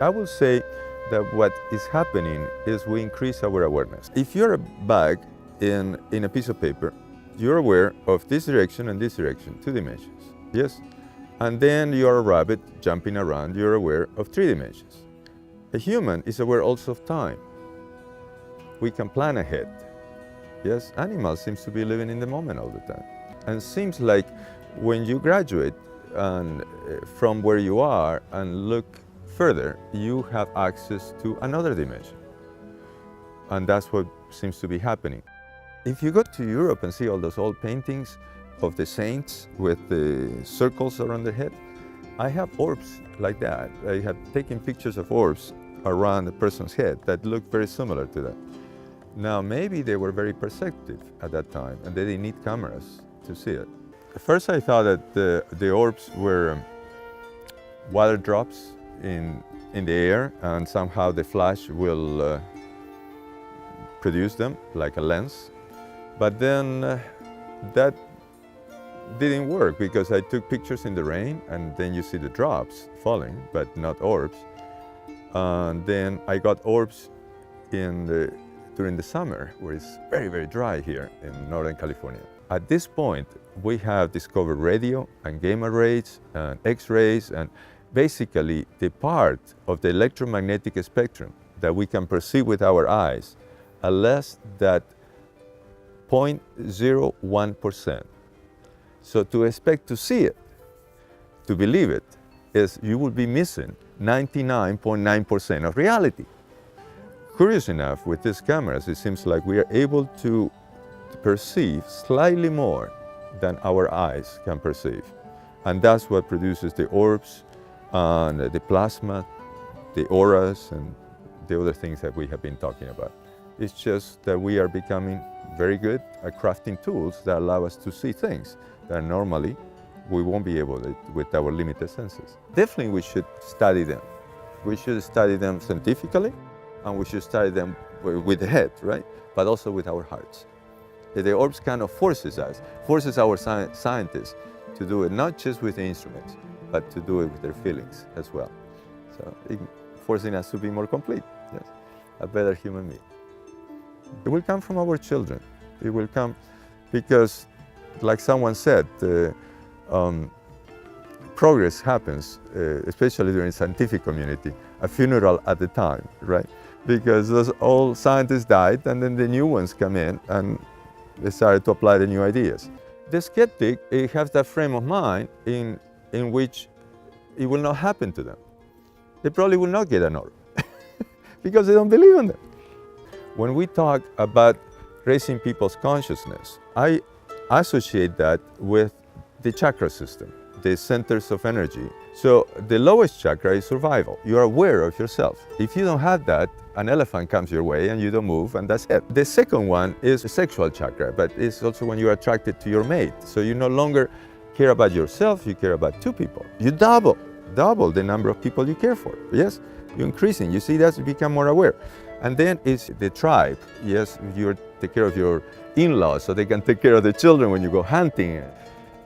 I will say that what is happening is we increase our awareness. If you're a bag in a piece of paper, you're aware of this direction and this direction, 2 dimensions, yes? And then you're a rabbit jumping around, you're aware of 3 dimensions. A human is aware also of time. We can plan ahead, yes? Animals seem to be living in the moment all the time. And it seems like when you graduate from where you are and look further, you have access to another dimension. And that's what seems to be happening. If you go to Europe and see all those old paintings of the saints with the circles around their head, I have orbs like that. I have taken pictures of orbs around a person's head that look very similar to that. Now, maybe they were very perceptive at that time and they didn't need cameras to see it. At first I thought that the orbs were water drops in the air, and somehow the flash will produce them like a lens. But then that didn't work, because I took pictures in the rain and then you see the drops falling, but not orbs. And then I got orbs during the summer, where it's very, very dry here in Northern California. At this point, we have discovered radio and gamma rays and X-rays, and basically the part of the electromagnetic spectrum that we can perceive with our eyes are less than 0.01%. So to expect to see it, to believe it, is you will be missing 99.9% of reality. Curious enough, with these cameras, it seems like we are able to perceive slightly more than our eyes can perceive. And that's what produces the orbs and the plasma, the auras, and the other things that we have been talking about. It's just that we are becoming very good at crafting tools that allow us to see things that normally we won't be able to with our limited senses. Definitely we should study them. We should study them scientifically, and we should study them with the head, right? But also with our hearts. The orbs kind of forces our scientists to do it, not just with the instruments, but to do it with their feelings as well. So forcing us to be more complete, yes, a better human being. It will come from our children. It will come because, like someone said, progress happens, especially during the scientific community, a funeral at a time, right? Because those old scientists died, and then the new ones come in and they started to apply the new ideas. The skeptic, it has that frame of mind in which it will not happen to them. They probably will not get an orb because they don't believe in them. When we talk about raising people's consciousness, I associate that with the chakra system, the centers of energy. So the lowest chakra is survival. You are aware of yourself. If you don't have that, an elephant comes your way and you don't move, and that's it. The second one is the sexual chakra, but it's also when you're attracted to your mate. So you no longer care about yourself, you care about 2 people. You double the number of people you care for. Yes, you're increasing. You see that, you become more aware. And then it's the tribe. Yes, you take care of your in-laws so they can take care of the children when you go hunting.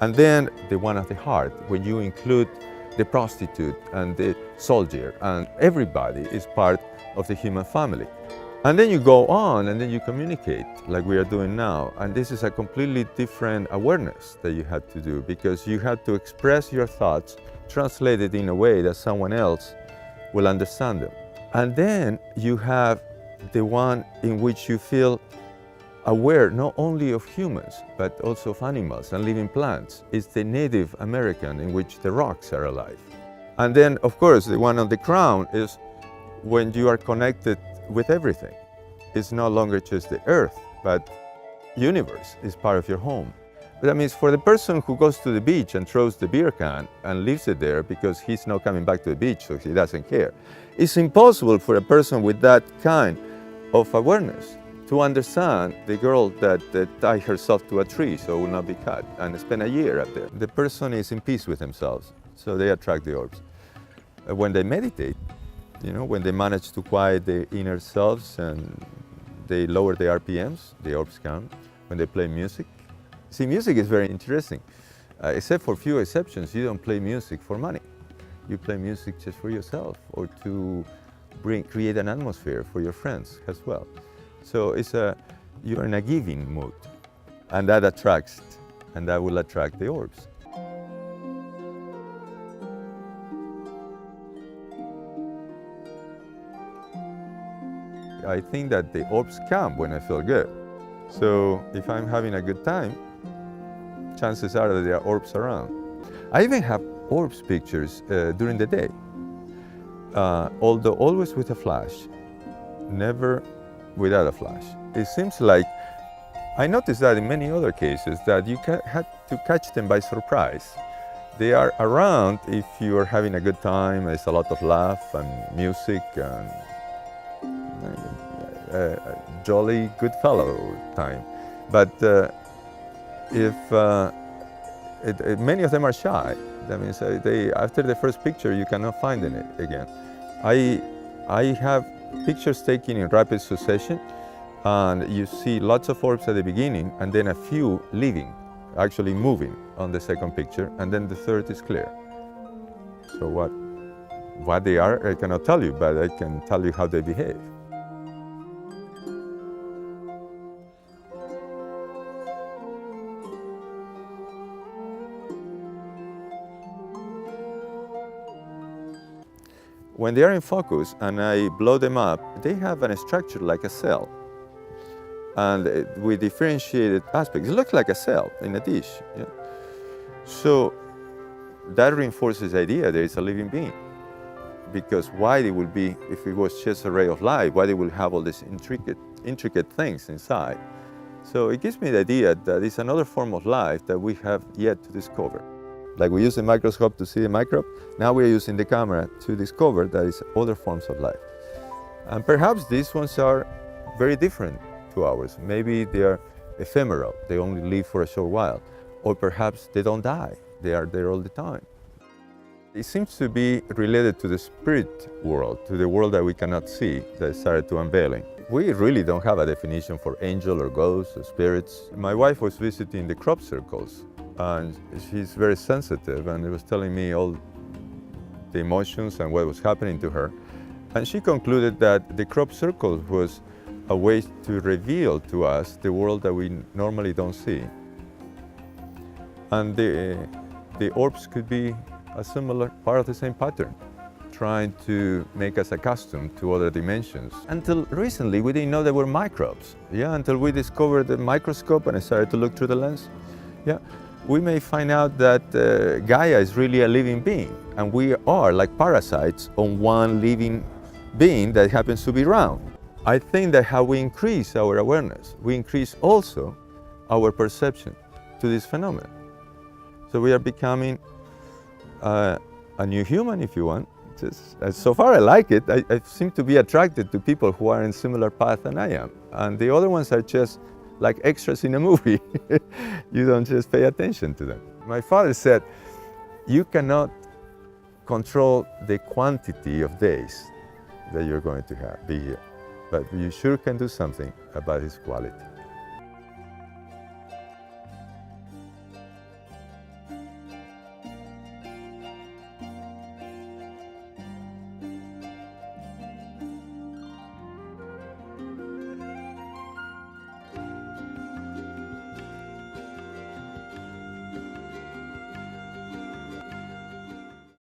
And then the one of the heart, when you include the prostitute and the soldier, and everybody is part of the human family. And then you go on and then you communicate like we are doing now. And this is a completely different awareness that you had to do, because you had to express your thoughts, translate it in a way that someone else will understand them. And then you have the one in which you feel aware not only of humans, but also of animals and living plants. It's the Native American, in which the rocks are alive. And then, of course, the one on the crown is when you are connected with everything. It's no longer just the earth, but universe is part of your home. But that means for the person who goes to the beach and throws the beer can and leaves it there because he's not coming back to the beach, so he doesn't care. It's impossible for a person with that kind of awareness to understand the girl that tied herself to a tree so it will not be cut and spend a year up there. The person is in peace with themselves, so they attract the orbs. When they meditate, when they manage to quiet their inner selves and they lower the RPMs, the orbs come. When they play music. See, music is very interesting. Except for few exceptions, you don't play music for money. You play music just for yourself or to create an atmosphere for your friends as well. So you're in a giving mood, and that attracts, and that will attract the orbs. I think that the orbs come when I feel good. So if I'm having a good time, chances are that there are orbs around. I even have orbs pictures during the day, although always with a flash, never without a flash. It seems like, I noticed that in many other cases, that you had to catch them by surprise. They are around if you are having a good time, there's a lot of laugh and music and a jolly good fellow time. But many of them are shy. That means after the first picture, you cannot find them again. I have pictures taken in rapid succession, and you see lots of orbs at the beginning, and then a few leaving, actually moving on the second picture, and then the third is clear. So what they are, I cannot tell you, but I can tell you how they behave. When they are in focus and I blow them up, they have a structure like a cell, and with differentiated aspects. It looks like a cell in a dish. Yeah? So that reinforces the idea there is a living being, because why they would be, if it was just a ray of light, why they will have all these intricate things inside. So it gives me the idea that it's another form of life that we have yet to discover. Like we use the microscope to see the microbe, now we're using the camera to discover that it's other forms of life. And perhaps these ones are very different to ours. Maybe they are ephemeral, they only live for a short while. Or perhaps they don't die, they are there all the time. It seems to be related to the spirit world, to the world that we cannot see, that started to unveiling. We really don't have a definition for angel or ghosts or spirits. My wife was visiting the crop circles, and she's very sensitive, and it was telling me all the emotions and what was happening to her. And she concluded that the crop circle was a way to reveal to us the world that we normally don't see. And the orbs could be a similar part of the same pattern, trying to make us accustomed to other dimensions. Until recently, we didn't know there were microbes. Yeah, until we discovered the microscope and I started to look through the lens. Yeah, we may find out that Gaia is really a living being, and we are like parasites on one living being that happens to be round. I think that how we increase our awareness, we increase also our perception to this phenomenon. So we are becoming a new human, if you want. So far I like it. I seem to be attracted to people who are in similar path than I am. And the other ones are just like extras in a movie. You don't just pay attention to them. My father said, you cannot control the quantity of days that you're going to be here, but you sure can do something about its quality.